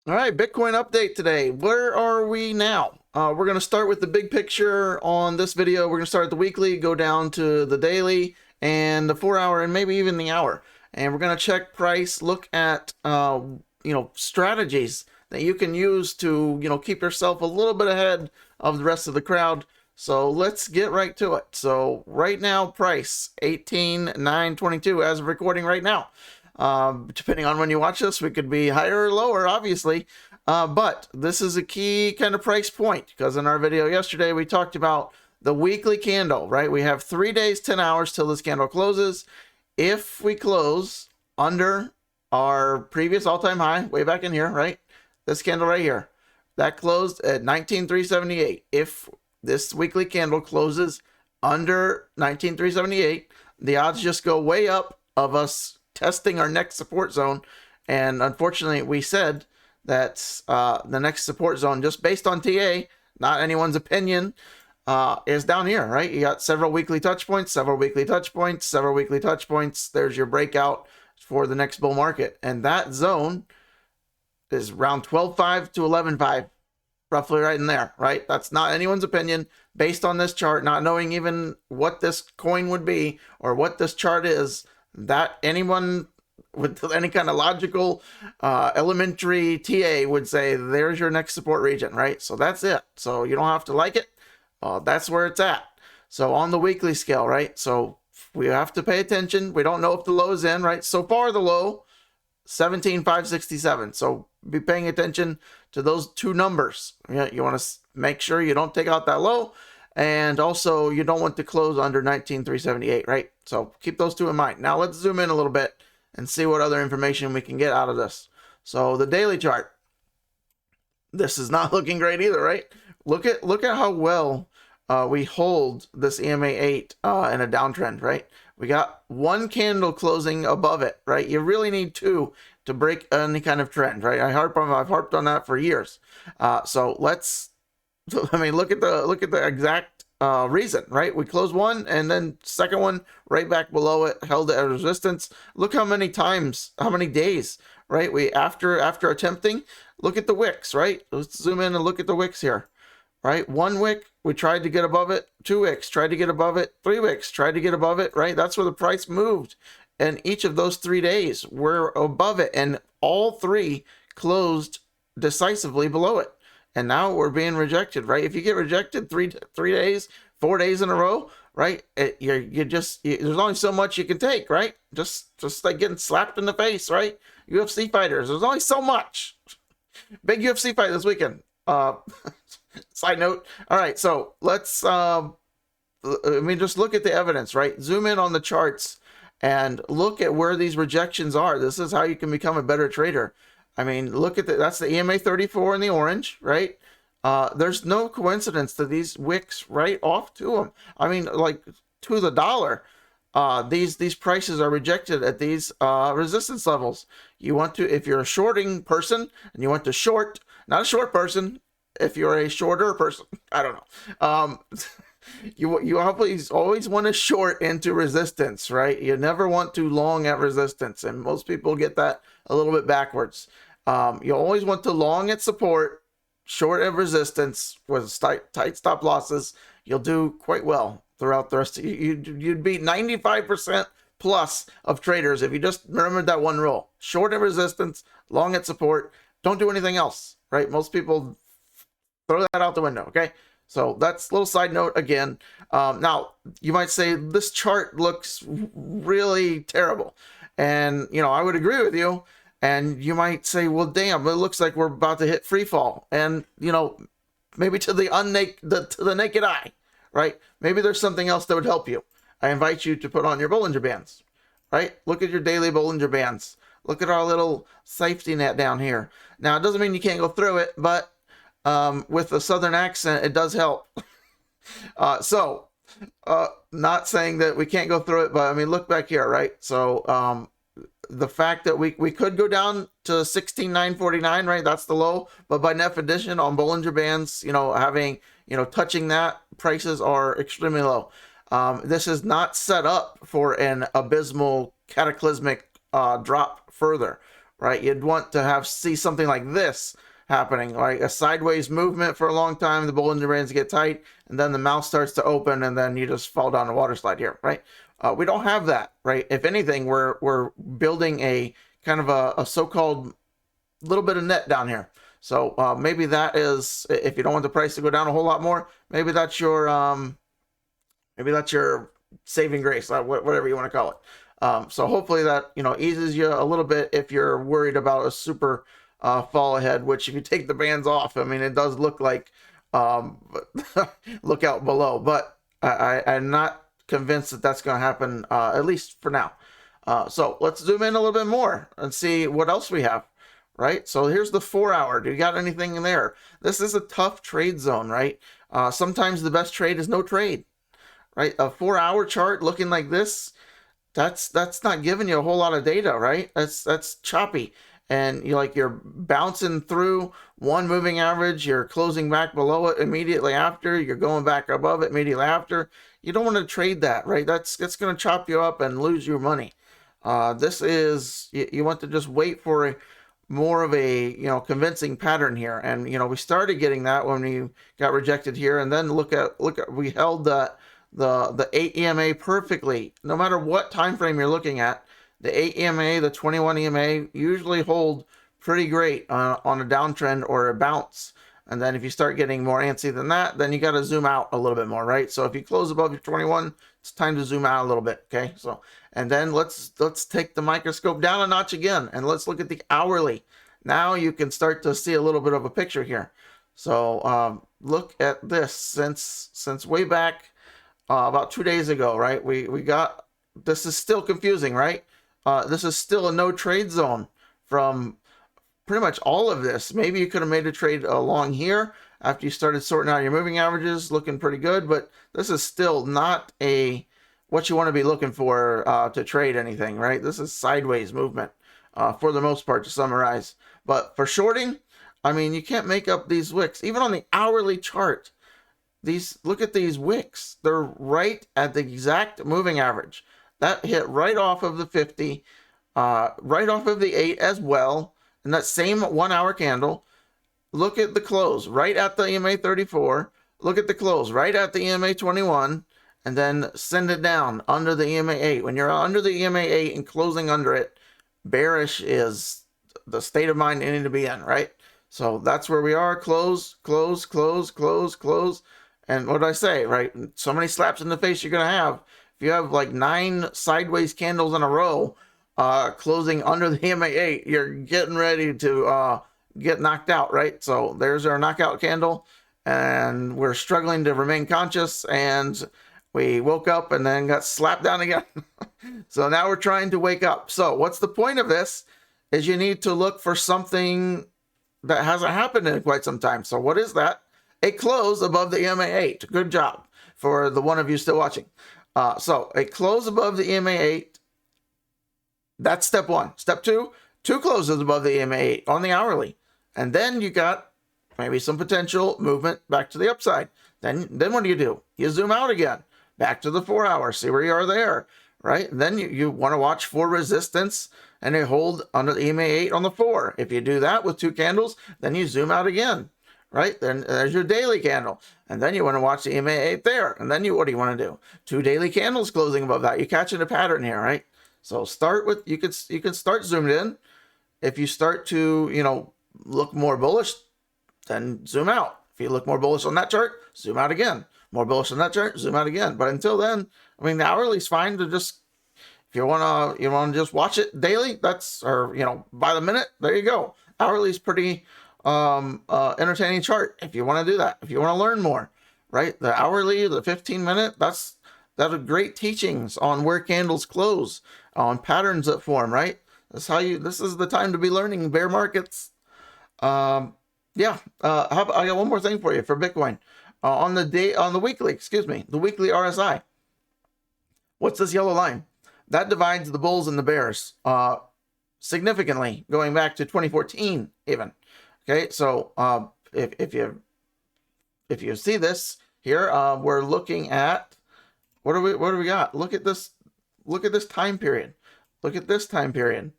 All right, Bitcoin update today. Where are we now? We're going to start with the big picture on this video. We're going to start at the weekly, go down to the daily and the 4 hour and maybe even the hour. And we're going to check price, look at, strategies that you can use to, keep yourself a little bit ahead of the rest of the crowd. So let's get right to it. So right now, price 18,922 as of recording right now. Depending on when you watch this, we could be higher or lower, obviously. But this is a key kind of price point because in our video yesterday, we talked about the weekly candle, right? We have 3 days, 10 hours till this candle closes. If we close under our previous all-time high, way back in here, right? This candle right here, that closed at 19,378. If this weekly candle closes under 19,378, the odds just go way up of us testing our next support zone. And unfortunately, we said that the next support zone, just based on TA, not anyone's opinion, is down here, right? You got several weekly touch points, several weekly touch points, several weekly touch points. There's your breakout for the next bull market. And that zone is around 12.5 to 11.5, roughly right in there, right? That's not anyone's opinion based on this chart, not knowing even what this coin would be or what this chart is. That anyone with any kind of logical elementary TA would say there's your next support region, right? So that's it. So you don't have to like it. That's where it's at. So on the weekly scale, right? So we have to pay attention. We don't know if the low is in, right? So far the low 17,567. So be paying attention to those two numbers. You want to make sure you don't take out that low. And also, you don't want to close under 19,378, right? So keep those two in mind. Now let's zoom in a little bit and see what other information we can get out of this. So the daily chart, this is not looking great either, right? Look at how well we hold this EMA 8 in a downtrend, right? We got one candle closing above it, right? You really need two to break any kind of trend, right? I've harped on that for years. So look at the exact reason, right? We closed one and then second one right back below it, held it at resistance. Look how many times, how many days, right? We after attempting, look at the wicks, right? Let's zoom in and look at the wicks here, right? One wick, we tried to get above it. Two wicks, tried to get above it. Three wicks, tried to get above it, right? That's where the price moved. And each of those 3 days were above it, and all three closed decisively below it. And now we're being rejected, right? If you get rejected 3 days, 4 days in a row, right? There's only so much you can take, right? Just like getting slapped in the face, right? UFC fighters, there's only so much. Big UFC fight this weekend. Side note. All right, so let's just look at the evidence, right? Zoom in on the charts and look at where these rejections are. This is how you can become a better trader. I mean, look at that's the EMA 34 in the orange, right? There's no coincidence to these wicks right off to them. I mean, like to the dollar. These prices are rejected at these resistance levels. You want to, if you're a shorting person and you want to short, not a short person, if you're a shorter person, I don't know. You always want to short into resistance, right? You never want to long at resistance, and most people get that a little bit backwards. You always want to long at support, short at resistance with tight stop losses. You'll do quite well throughout the rest of you'd beat 95% plus of traders if you just remembered that one rule: short at resistance, long at support. Don't do anything else, right? Most people throw that out the window. Okay, so that's a little side note again. Now you might say this chart looks really terrible, and I would agree with you. And you might say, well, damn, it looks like we're about to hit free fall. And maybe to the naked eye, right? Maybe there's something else that would help you. I invite you to put on your Bollinger Bands, right? Look at your daily Bollinger Bands. Look at our little safety net down here. Now, it doesn't mean you can't go through it, but with a southern accent, it does help. Not saying that we can't go through it, but I mean, look back here, right? So the fact that we could go down to 16,949, right? That's the low, but by definition on Bollinger Bands, touching that, prices are extremely low. This is not set up for an abysmal cataclysmic drop further, right? You'd want to see something like this happening, like a sideways movement for a long time. The Bollinger Bands get tight, and then the mouth starts to open, and then you just fall down a water slide here, right? We don't have that, right? If anything, we're building a kind of a so-called little bit of net down here. So maybe that is, if you don't want the price to go down a whole lot more, maybe that's your saving grace, whatever you want to call it. So hopefully that eases you a little bit if you're worried about a super fall ahead. Which if you take the bands off, I mean, it does look like look out below. But I'm not convinced that that's going to happen, at least for now. So let's zoom in a little bit more and see what else we have. Right, so here's the 4 hour. Do you got anything in there? This is a tough trade zone, right? Sometimes the best trade is no trade, right? A 4 hour chart looking like this, that's not giving you a whole lot of data, right? That's choppy, and you're bouncing through one moving average, you're closing back below it immediately after, you're going back above it immediately after. You don't want to trade that, right? That's going to chop you up and lose your money. This is, you want to just wait for more of a convincing pattern here, and we started getting that when we got rejected here, and then look at we held the 8 EMA perfectly. No matter what time frame you're looking at, the 8 EMA, the 21 EMA usually hold pretty great on a downtrend or a bounce. And then if you start getting more antsy than that, then you got to zoom out a little bit more, right? So if you close above your 21, it's time to zoom out a little bit, okay? So, and then let's take the microscope down a notch again, and let's look at the hourly. Now you can start to see a little bit of a picture here. So look at this. Since way back about 2 days ago, right? We got, this is still confusing, right? This is still a no trade zone from pretty much all of this. Maybe you could have made a trade along here after you started sorting out your moving averages, looking pretty good, but this is still not what you want to be looking for to trade anything, right? This is sideways movement for the most part, to summarize. But for shorting, I mean, you can't make up these wicks. Even on the hourly chart, look at these wicks. They're right at the exact moving average. That hit right off of the 50, right off of the 8 as well. And that same 1 hour candle, look at the close right at the EMA 34. Look at the close right at the EMA 21, and then send it down under the EMA 8. When you're under the EMA 8 and closing under it, bearish is the state of mind you need to be in, right? So that's where we are. Close, close, close, close, close. And what did I say, right? So many slaps in the face you're going to have. If you have like 9 sideways candles in a row, closing under the EMA 8, you're getting ready to get knocked out, right? So there's our knockout candle, and we're struggling to remain conscious, and we woke up and then got slapped down again. So now we're trying to wake up. So what's the point of this? Is you need to look for something that hasn't happened in quite some time. So what is that? A close above the EMA 8. Good job for the one of you still watching. So a close above the EMA 8. That's step 1. Step 2, 2 closes above the EMA 8 on the hourly. And then you got maybe some potential movement back to the upside. Then what do? You zoom out again, back to the 4 hour, see where you are there, right? And then you want to watch for resistance, and you hold under the EMA 8 on the 4. If you do that with 2 candles, then you zoom out again, right? Then there's your daily candle. And then you want to watch the EMA 8 there. And then what do you want to do? 2 daily candles closing above that. You're catching a pattern here, right? So start with, you can start zoomed in. If you start to, look more bullish, then zoom out. If you look more bullish on that chart, zoom out again. More bullish on that chart, zoom out again. But until then, I mean, the hourly's fine to just, if you want to just watch it daily, or by the minute, there you go. Hourly's pretty entertaining chart if you want to do that. If you want to learn more, right? The hourly, the 15-minute, that's great teachings on where candles close, on patterns that form, right? This is the time to be learning bear markets. I got one more thing for you for Bitcoin. On the weekly RSI. What's this yellow line? That divides the bulls and the bears significantly, going back to 2014 even. Okay, so if you see this here, we're looking at what do we got? Look at this time period. Look at this time period.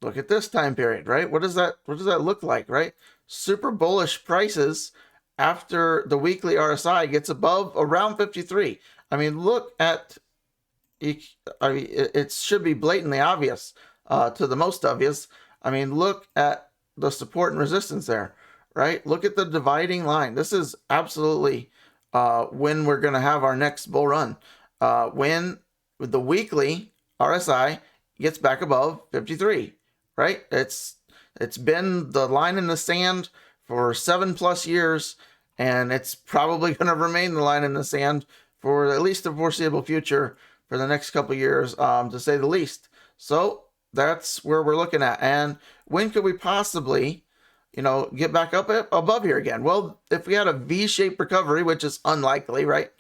look at this time period, right? What does that look like, right? Super bullish prices after the weekly RSI gets above around 53. I mean, look at, I mean, it should be blatantly obvious to the most obvious. I mean, look at the support and resistance there, right? Look at the dividing line. This is absolutely when we're going to have our next bull run. When the weekly RSI gets back above 53, right? It's been the line in the sand for 7+ years, and it's probably going to remain the line in the sand for at least the foreseeable future, for the next couple years, to say the least. So that's where we're looking at. And when could we possibly, get back up above here again? Well, if we had a V-shaped recovery, which is unlikely, right?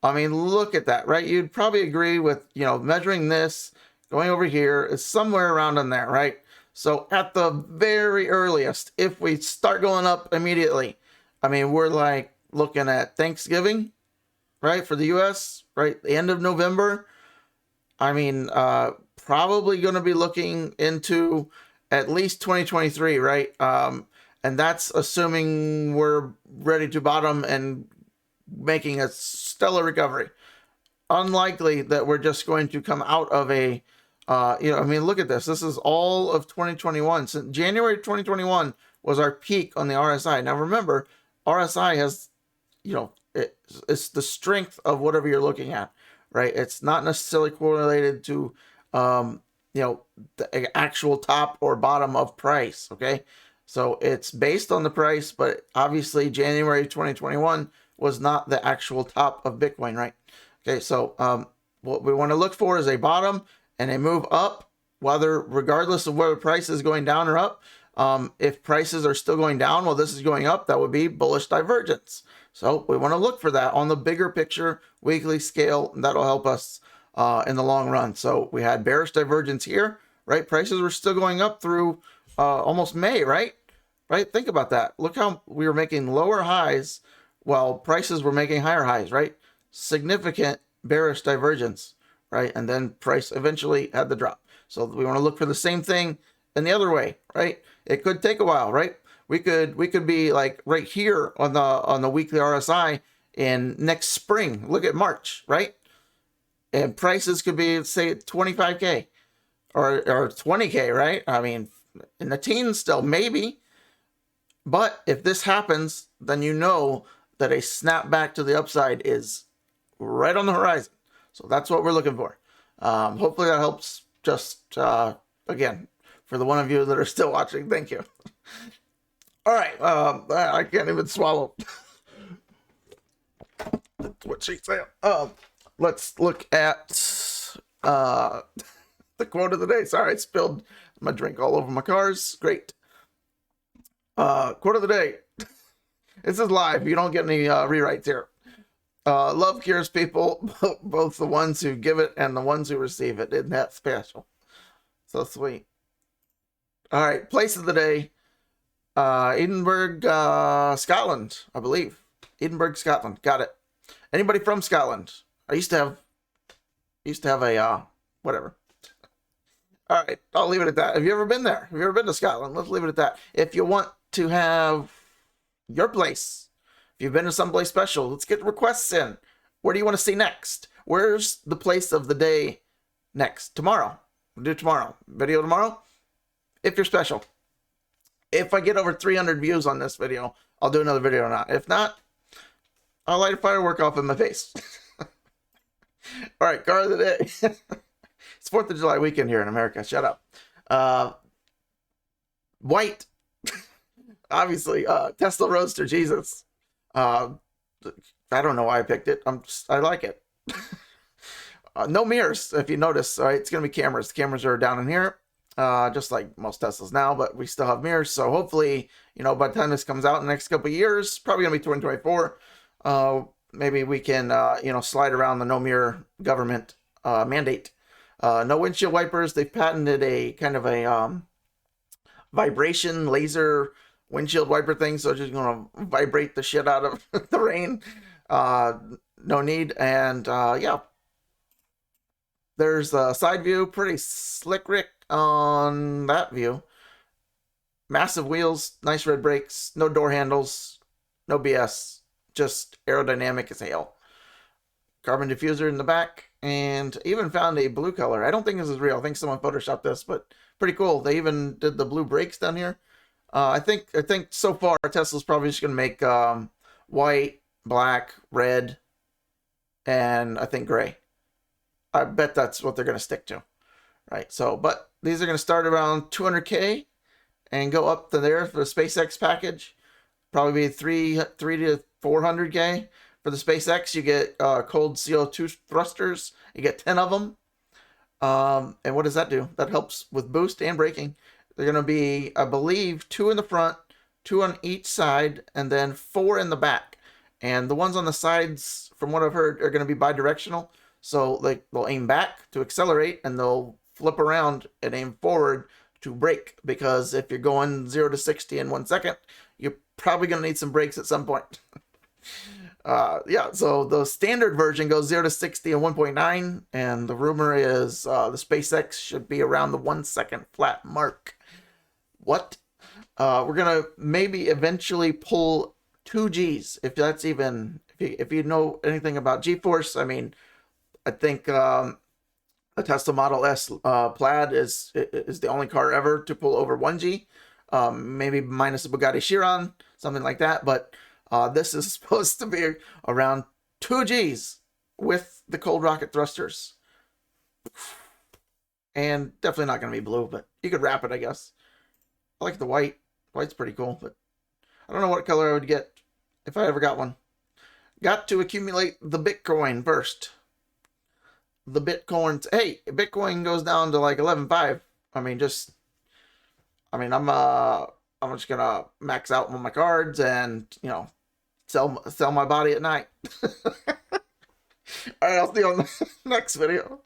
I mean, look at that, right? You'd probably agree with, measuring this, going over here is somewhere around in there, right? So at the very earliest, if we start going up immediately, I mean, we're like looking at Thanksgiving, right? For the US, right? The end of November. I mean, probably going to be looking into at least 2023, right? And that's assuming we're ready to bottom and making a stellar recovery. Unlikely that we're just going to come out of a, I mean, look at this. This is all of 2021. Since January 2021 was our peak on the RSI. Now remember, RSI has, it's the strength of whatever you're looking at, right? It's not necessarily correlated to, the actual top or bottom of price, okay? So it's based on the price, but obviously January 2021 was not the actual top of Bitcoin, right? Okay, so what we want to look for is a bottom and a move up, regardless of whether price is going down or up. If prices are still going down while this is going up, that would be bullish divergence. So we want to look for that on the bigger picture, weekly scale. That'll help us in the long run. So we had bearish divergence here, right? Prices were still going up through almost May, right? Right? Think about that. Look how we were making lower highs while prices were making higher highs, right? Significant bearish divergence, right? And then price eventually had the drop. So we want to look for the same thing in the other way, right? It could take a while, right? We could be like right here on the weekly RSI in next spring. Look at March, right? And prices could be, say, 25K or 20K, right? I mean, in the teens still, maybe. But if this happens, then you know that a snapback to the upside is right on the horizon. So that's what we're looking for. Hopefully that helps. Just, again, for the one of you that are still watching, thank you. All right. I can't even swallow. That's what she said. Let's look at the quote of the day. Sorry, I spilled my drink all over my cars. Great. Quote of the day. This is live. You don't get any rewrites here. Love cures people, both the ones who give it and the ones who receive it. Isn't that special? So sweet. All right. Place of the day. Edinburgh, Scotland, I believe. Edinburgh, Scotland. Got it. Anybody from Scotland? I used to have a, whatever. All right. I'll leave it at that. Have you ever been there? Have you ever been to Scotland? Let's leave it at that. If you want to have your place, if you've been to someplace special, let's get requests in. Where do you want to see next? Where's the place of the day next? Tomorrow. We'll do tomorrow. Video tomorrow. If you're special. If I get over 300 views on this video, I'll do another video or not. If not, I'll light a firework off in my face. All right, card of the day. It's 4th of July weekend here in America. Shut up. White. Obviously, Tesla Roadster, Jesus. I don't know why I picked it. I like it. No mirrors, if you notice. All right, it's going to be cameras. The cameras are down in here, just like most Teslas now, but we still have mirrors. So hopefully, by the time this comes out in the next couple of years, probably going to be 2024, maybe we can, slide around the no mirror government mandate. No windshield wipers. They've patented a kind of a vibration laser windshield wiper thing, so just going to vibrate the shit out of the rain. No need. And yeah, there's a side view, pretty slick, Rick. on that view. Massive wheels, nice red brakes, no door handles, no BS, just aerodynamic as hell. Carbon diffuser in the back, and even found a blue color. I don't think this is real. I think someone photoshopped this, but pretty cool. They even did the blue brakes down here. I think so far Tesla's probably just gonna make white, black, red, and I think gray. I bet that's what they're gonna stick to, right? So, but these are gonna start around 200K and go up to there for the SpaceX package. Probably be 3 to 400K. For the SpaceX, you get cold CO2 thrusters. You get 10 of them. And what does that do? That helps with boost and braking. They're going to be, I believe, 2 in the front, 2 on each side, and then 4 in the back. And the ones on the sides, from what I've heard, are going to be bidirectional. So they'll aim back to accelerate, and they'll flip around and aim forward to brake. Because if you're going 0 to 60 in 1 second, you're probably going to need some brakes at some point. Yeah, so the standard version goes 0 to 60 in 1.9, and the rumor is the SpaceX should be around the 1 second flat mark. What? We're gonna maybe eventually pull 2Gs, if that's even, if you know anything about G-force. I mean, I think a Tesla Model S Plaid is the only car ever to pull over 1G, maybe minus a Bugatti Chiron, something like that, but this is supposed to be around 2Gs with the cold rocket thrusters. And definitely not going to be blue, but you could wrap it, I guess. I like the white. White's pretty cool, but I don't know what color I would get if I ever got one. Got to accumulate the Bitcoin first. The Bitcoin. Hey, Bitcoin goes down to like 11.5. I mean, I'm just gonna max out on my cards and, you know, sell my body at night. All right, I'll see you on the next video.